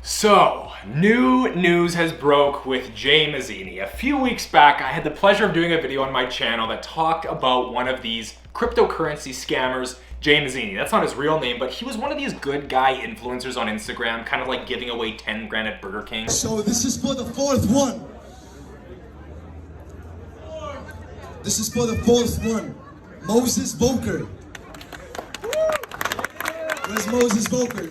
So, new news has broke with Jay Mazini. A few weeks back, I had the pleasure of doing a video on my channel that talked about one of these cryptocurrency scammers, Jay Mazini. That's not his real name, but he was one of these good guy influencers on Instagram, kind of like giving away 10 grand at Burger King. So this is for the fourth one. This is for the fourth one. Moses Volker. Where's Moses Volker?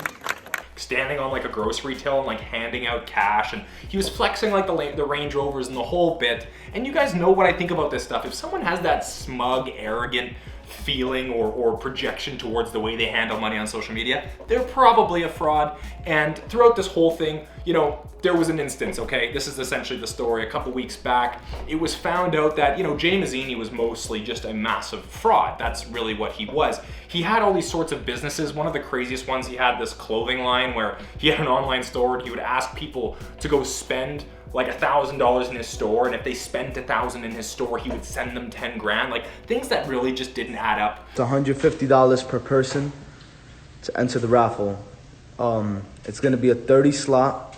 Standing on like a grocery till and like handing out cash, and he was flexing like the Range Rovers and the whole bit. And you guys know what I think about this stuff. If someone has that smug, arrogant feeling or projection towards the way they handle money on social media, they're probably a fraud. And throughout this whole thing, you know, there was an instance, okay? This is essentially the story. A couple weeks back, it was found out that, you know, Jay Mazini was mostly just a massive fraud. That's really what he was. He had all these sorts of businesses. One of the craziest ones, he had this clothing line where he had an online store and he would ask people to go spend like $1,000 in his store, and if they spent $1,000 in his store, he would send them 10 grand. Like things that really just didn't add up. It's $150 per person to enter the raffle. It's gonna be a 30 slot,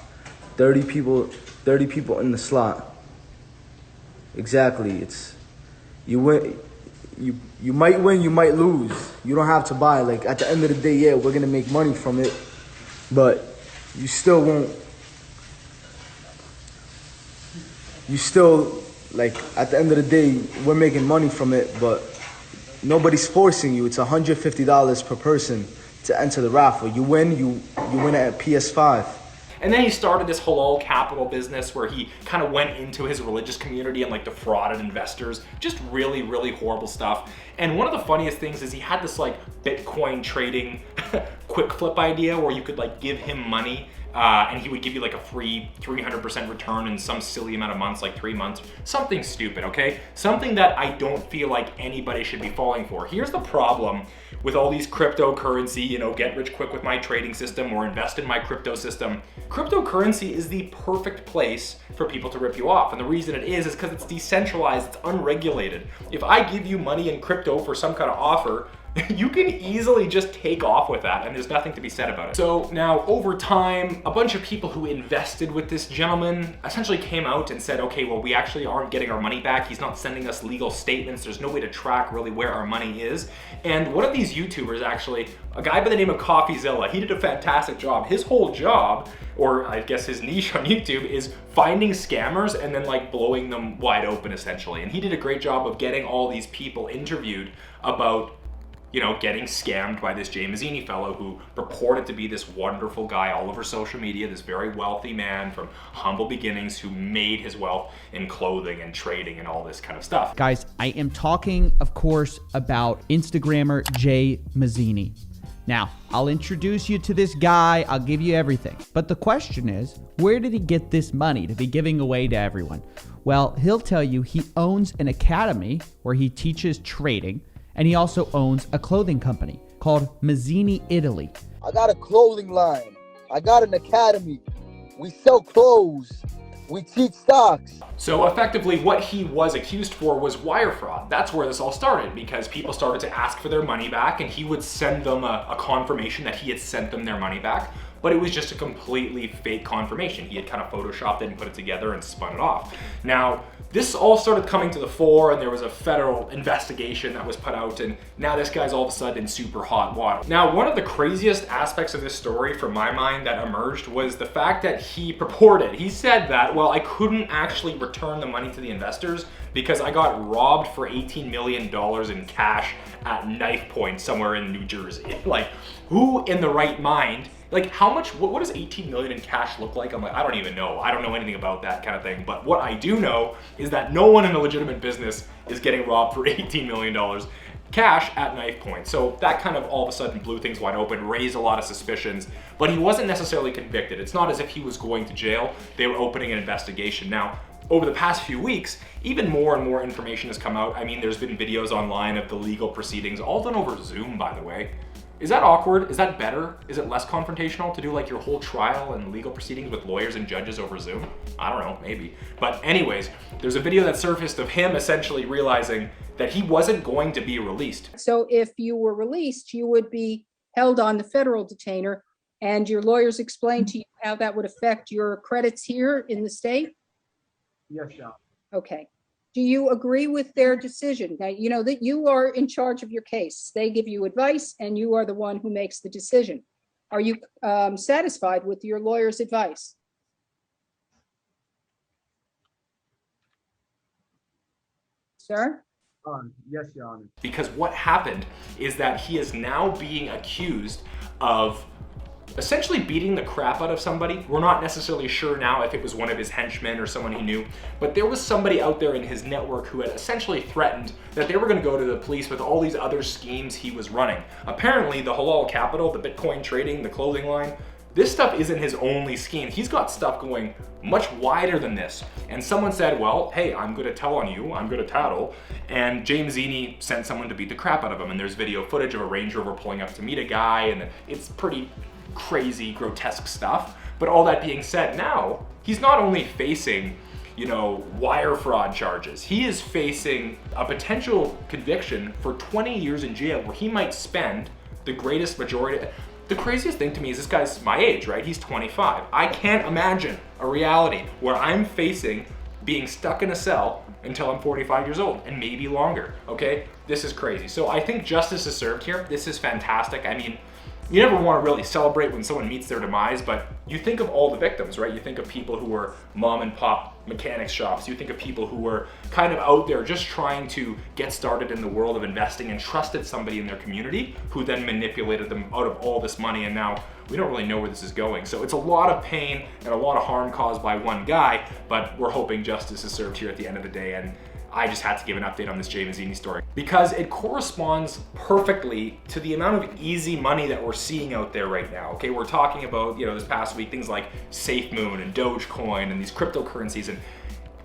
30 people in the slot. Exactly. It's you win. You might win, you might lose. You don't have to buy. Like at the end of the day, yeah, we're gonna make money from it, but you still won't. You still, like, at the end of the day, we're making money from it, but nobody's forcing you. It's $150 per person to enter the raffle. You win, you win it at PS5. And then he started this halal capital business where he kind of went into his religious community and like defrauded investors. Just really, really horrible stuff. And one of the funniest things is he had this like Bitcoin trading quick flip idea where you could like give him money and he would give you like a free 300% return in some silly amount of months, like 3 months. Something stupid, okay? Something that I don't feel like anybody should be falling for. Here's the problem with all these cryptocurrency, you know, get rich quick with my trading system or invest in my crypto system. Cryptocurrency is the perfect place for people to rip you off. And the reason it is because it's decentralized, it's unregulated. If I give you money in crypto for some kind of offer, you can easily just take off with that and there's nothing to be said about it. So now over time, a bunch of people who invested with this gentleman essentially came out and said, okay, well, we actually aren't getting our money back. He's not sending us legal statements. There's no way to track really where our money is. And one of these YouTubers actually, a guy by the name of CoffeeZilla, he did a fantastic job. His whole job, or I guess his niche on YouTube, is finding scammers and then like blowing them wide open essentially. And he did a great job of getting all these people interviewed about, you know, getting scammed by this Jay Mazini fellow who purported to be this wonderful guy all over social media, this very wealthy man from humble beginnings who made his wealth in clothing and trading and all this kind of stuff. Guys, I am talking, of course, about Instagrammer Jay Mazini. Now, I'll introduce you to this guy, I'll give you everything. But the question is, where did he get this money to be giving away to everyone? Well, he'll tell you he owns an academy where he teaches trading, and he also owns a clothing company called Mazini Italy. I got a clothing line. I got an academy. We sell clothes. We teach stocks. So effectively what he was accused for was wire fraud. That's where this all started, because people started to ask for their money back and he would send them a confirmation that he had sent them their money back, but it was just a completely fake confirmation. He had kind of photoshopped it and put it together and spun it off. Now, this all started coming to the fore and there was a federal investigation that was put out, and now this guy's all of a sudden in super hot water. Now, one of the craziest aspects of this story from my mind that emerged was the fact that he said that, well, I couldn't actually return the money to the investors because I got robbed for $18 million in cash at knife point somewhere in New Jersey. Like, who in the right mind, like how much, what does 18 million in cash look like? I'm like, I don't even know. I don't know anything about that kind of thing. But what I do know is that no one in a legitimate business is getting robbed for $18 million cash at knife point. So that kind of all of a sudden blew things wide open, raised a lot of suspicions, but he wasn't necessarily convicted. It's not as if he was going to jail. They were opening an investigation. Now, over the past few weeks, even more and more information has come out. I mean, there's been videos online of the legal proceedings, all done over Zoom, by the way. Is that awkward? Is that better? Is it less confrontational to do like your whole trial and legal proceedings with lawyers and judges over Zoom? I don't know, maybe. But anyways, there's a video that surfaced of him essentially realizing that he wasn't going to be released. So if you were released, you would be held on the federal detainer And your lawyers explained to you how that would affect your credits here in the state? Yes, Your Honor. Okay. Do you agree with their decision? Now, you know that you are in charge of your case. They give you advice and you are the one who makes the decision. Are you satisfied with your lawyer's advice? Sir? Yes, Your Honor. Because what happened is that he is now being accused of essentially beating the crap out of somebody. We're not necessarily sure now if it was one of his henchmen or someone he knew, but there was somebody out there in his network who had essentially threatened that they were going to go to the police with all these other schemes he was running. Apparently, the halal capital, the Bitcoin trading, the clothing line, this stuff isn't his only scheme. He's got stuff going much wider than this. And someone said, well, hey, I'm going to tell on you. I'm going to tattle. And Jay Mazini sent someone to beat the crap out of him. And there's video footage of a Range Rover pulling up to meet a guy. And it's pretty crazy, grotesque stuff. But all that being said, now he's not only facing, wire fraud charges. He is facing a potential conviction for 20 years in jail where he might spend the greatest majority. The craziest thing to me is this guy's my age, right? He's 25. I can't imagine a reality where I'm facing being stuck in a cell until I'm 45 years old and maybe longer, okay? This is crazy. So I think justice is served here. This is fantastic. I mean, you never want to really celebrate when someone meets their demise, but you think of all the victims, right? You think of people who were mom and pop mechanics shops. You think of people who were kind of out there just trying to get started in the world of investing and trusted somebody in their community who then manipulated them out of all this money. And now we don't really know where this is going. So it's a lot of pain and a lot of harm caused by one guy, but we're hoping justice is served here at the end of the day. And I just had to give an update on this Jay Mazini story because it corresponds perfectly to the amount of easy money that we're seeing out there right now. Okay, we're talking about, this past week, things like SafeMoon and Dogecoin and these cryptocurrencies, and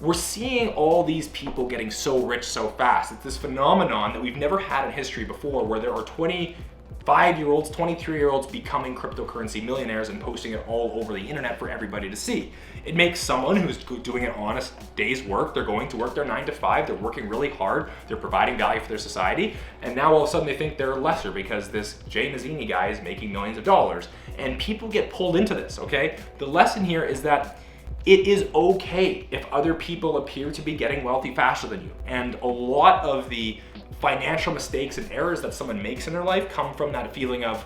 we're seeing all these people getting so rich so fast. It's this phenomenon that we've never had in history before where there are 25-year-olds, 23-year-olds becoming cryptocurrency millionaires and posting it all over the internet for everybody to see. It makes someone who's doing an honest day's work, they're going to work their 9 to 5, they're working really hard, they're providing value for their society, and now all of a sudden they think they're lesser because this Jay Mazini guy is making millions of dollars. And people get pulled into this, okay? The lesson here is that it is okay if other people appear to be getting wealthy faster than you. And a lot of the financial mistakes and errors that someone makes in their life come from that feeling of,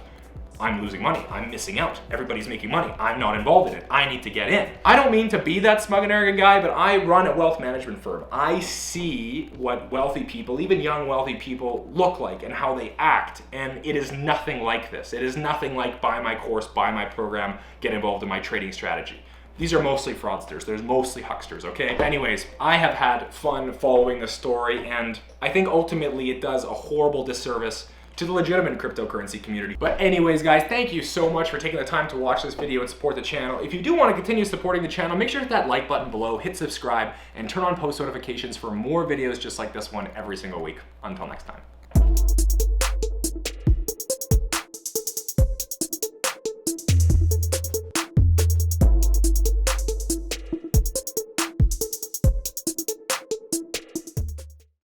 I'm losing money, I'm missing out, everybody's making money, I'm not involved in it, I need to get in. I don't mean to be that smug and arrogant guy, but I run a wealth management firm. I see what wealthy people, even young wealthy people, look like and how they act, and it is nothing like this. It is nothing like buy my course, buy my program, get involved in my trading strategy. These are mostly fraudsters. There's mostly hucksters, okay? Anyways, I have had fun following the story, and I think ultimately it does a horrible disservice to the legitimate cryptocurrency community. But anyways, guys, thank you so much for taking the time to watch this video and support the channel. If you do want to continue supporting the channel, make sure to hit that like button below, hit subscribe, and turn on post notifications for more videos just like this one every single week. Until next time.